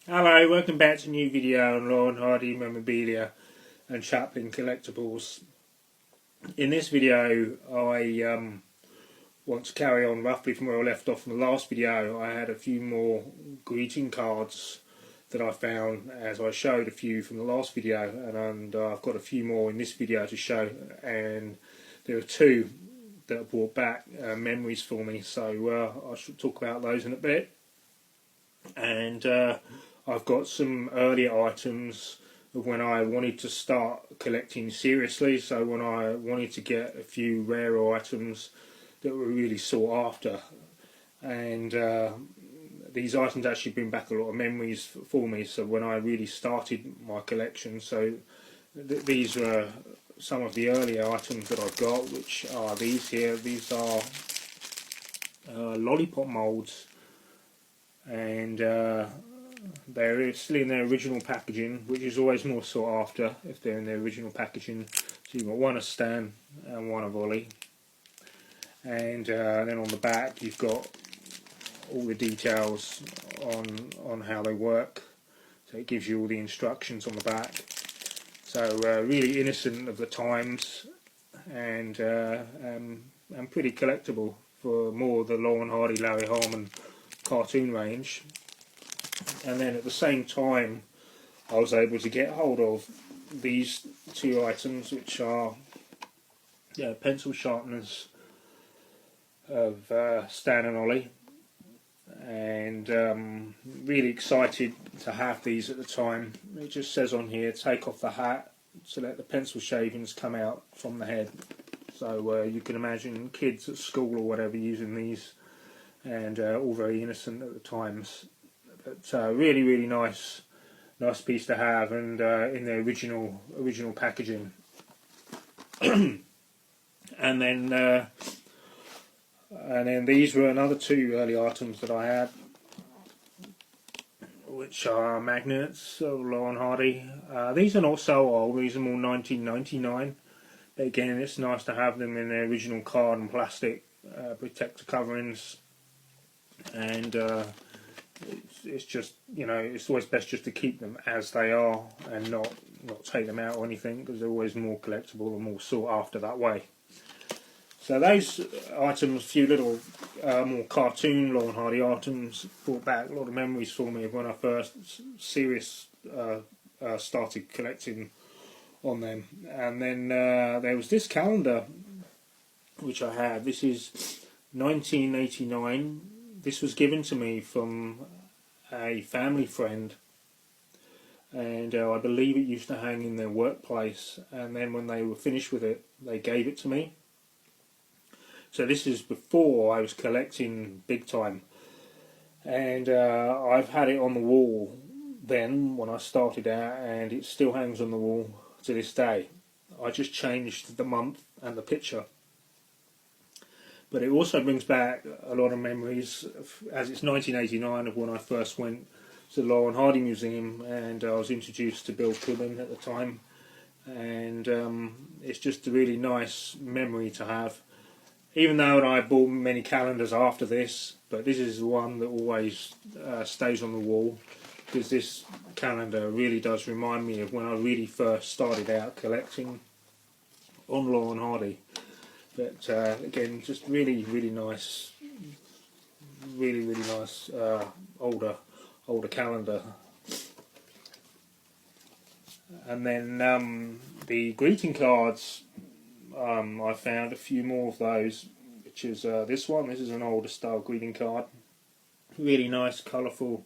Hello, welcome back to a new video on Laurel and Hardy memorabilia and Chaplin collectibles. In this video I want to carry on roughly from where I left off in the last video. I had a few more greeting cards that I found as I showed a few from the last video, and I've got a few more in this video to show, and there are two that have brought back memories for me, so I should talk about those in a bit. And I've got some earlier items of when I wanted to start collecting seriously, so when I wanted to get a few rarer items that were really sought after. And these items actually bring back a lot of memories for me, so when I really started my collection. So these were some of the earlier items that I've got, which are these here. These are Lollipop moulds, and they're still in their original packaging, which is always more sought after if they're in their original packaging. So you've got one of Stan and one of Ollie, and then on the back you've got all the details on how they work. So it gives you all the instructions on the back. So really innocent of the times, and pretty collectible for more of the Laurel and Hardy, Larry Harmon cartoon range. And then at the same time I was able to get hold of these two items, which are pencil sharpeners of Stan and Ollie, and really excited to have these at the time. It just says on here, take off the hat to let the pencil shavings come out from the head. So you can imagine kids at school or whatever using these, and all very innocent at the times. But really nice piece to have, and in the original packaging. and then these were another two early items that I had, which are magnets of Laurel and Hardy. These are not so old, these are more 1999. But again, it's nice to have them in their original card and plastic protector coverings, and it's just, it's always best just to keep them as they are and not take them out or anything, because they're always more collectible and more sought after that way. So those items, a few little more cartoon Laurel and Hardy items, brought back a lot of memories for me of when I first started collecting on them. And then there was this calendar which I have. This is 1989. This was given to me from a family friend, and I believe it used to hang in their workplace, and then when they were finished with it they gave it to me. So this is before I was collecting big time, and I've had it on the wall then when I started out, and it still hangs on the wall to this day. I just changed the month and the picture. But it also brings back a lot of memories, as it's 1989, of when I first went to the Laurel and Hardy Museum, and I was introduced to Bill Chaplin at the time, and it's just a really nice memory to have. Even though I bought many calendars after this, but this is the one that always stays on the wall, because this calendar really does remind me of when I really first started out collecting on Laurel and Hardy. But again, just really nice, really nice older calendar. And then the greeting cards, I found a few more of those, which is this one. This is an older style greeting card. Really nice, colourful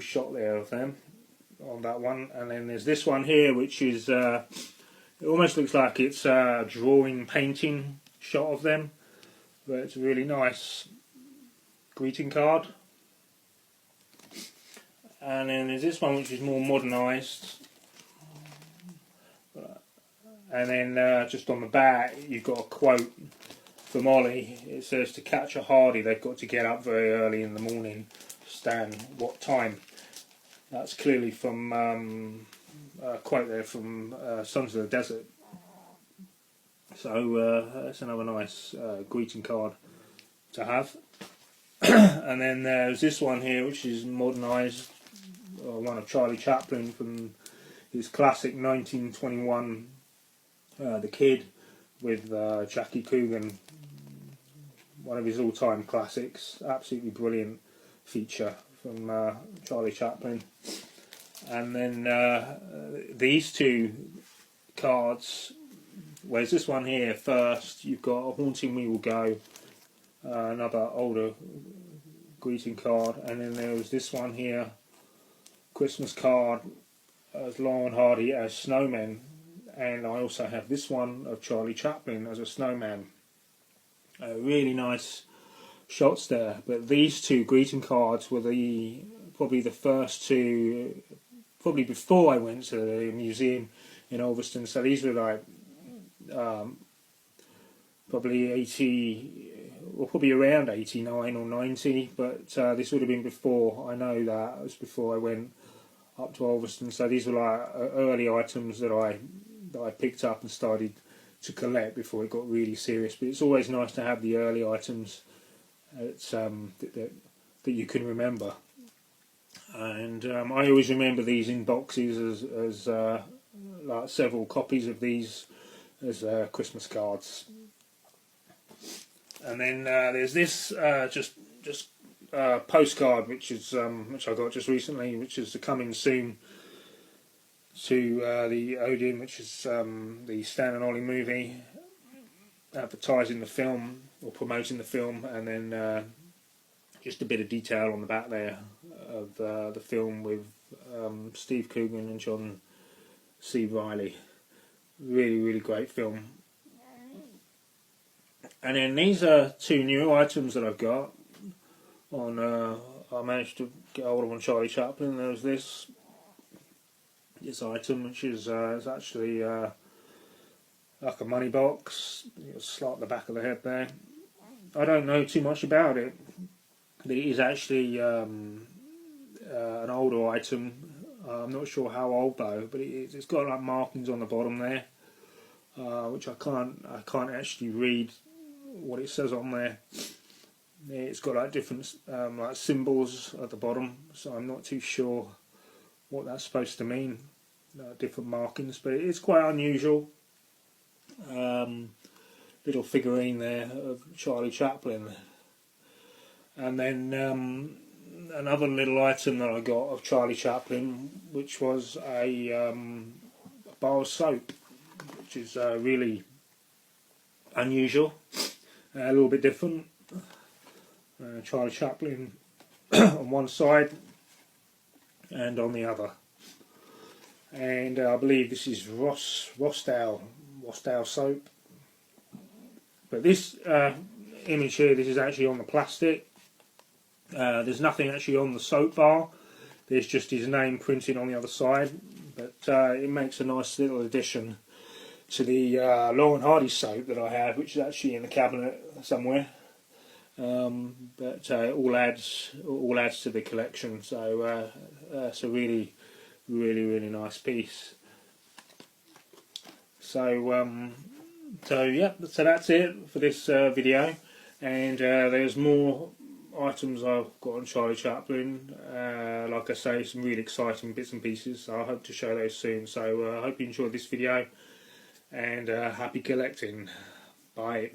shot there of them on that one. And then there's this one here, which is it almost looks like it's a drawing, painting shot of them, but it's a really nice greeting card. And then there's this one, which is more modernised. And then just on the back you've got a quote from Ollie. It says, to catch a Hardy they've got to get up very early in the morning. Stan, what time? That's clearly from a quote there from Sons of the Desert. So that's another nice greeting card to have. And then there's this one here, which is modernised one of Charlie Chaplin from his classic 1921, The Kid, with Jackie Coogan, one of his all-time classics. Absolutely brilliant feature from Charlie Chaplin. And then these two cards, where's this one here first? You've got A Haunting We Will Go, another older greeting card, and then there was this one here, Christmas card as Laurel and Hardy as snowmen, and I also have this one of Charlie Chaplin as a snowman. Really nice shots there. But these two greeting cards were probably the first two, probably before I went to the museum in Ulverston. So these were like probably 80, or probably around 89 or 90. But this would have been before. I know that it was before I went up to Ulverston. So these were like early items that I picked up and started to collect before it got really serious. But it's always nice to have the early items that you can remember. And I always remember these in boxes as like several copies of these as Christmas cards. And then there's this just postcard which I got just recently, which is coming soon to the Odeon, which is the Stan and Ollie movie, advertising the film or promoting the film, and then just a bit of detail on the back there of the film with Steve Coogan and John C. Reilly. Really, really great film. And then these are two new items that I've got on. I managed to get hold of on Charlie Chaplin. There's this item, which is actually like a money box. It's like the back of the head there. I don't know too much about it, but it is actually an older item. I'm not sure how old though, but it's got like markings on the bottom there, which I can't actually read what it says on there. It's got like different like symbols at the bottom, so I'm not too sure what that's supposed to mean. Different markings, but it's quite unusual. Little figurine there of Charlie Chaplin. And then another little item that I got of Charlie Chaplin, which was a bar of soap, which is really unusual, a little bit different. Charlie Chaplin on one side and on the other. And I believe this is Rosdale soap. But this image here, this is actually on the plastic. There's nothing actually on the soap bar. There's just his name printed on the other side. But it makes a nice little addition to the Laurel and Hardy soap that I have, which is actually in the cabinet somewhere. But it all adds to the collection. So it's a really nice piece. So yeah, so that's it for this video, and there's more items I've got on Charlie Chaplin. Like I say, some really exciting bits and pieces, so I hope to show those soon. So I hope you enjoyed this video, and happy collecting. Bye.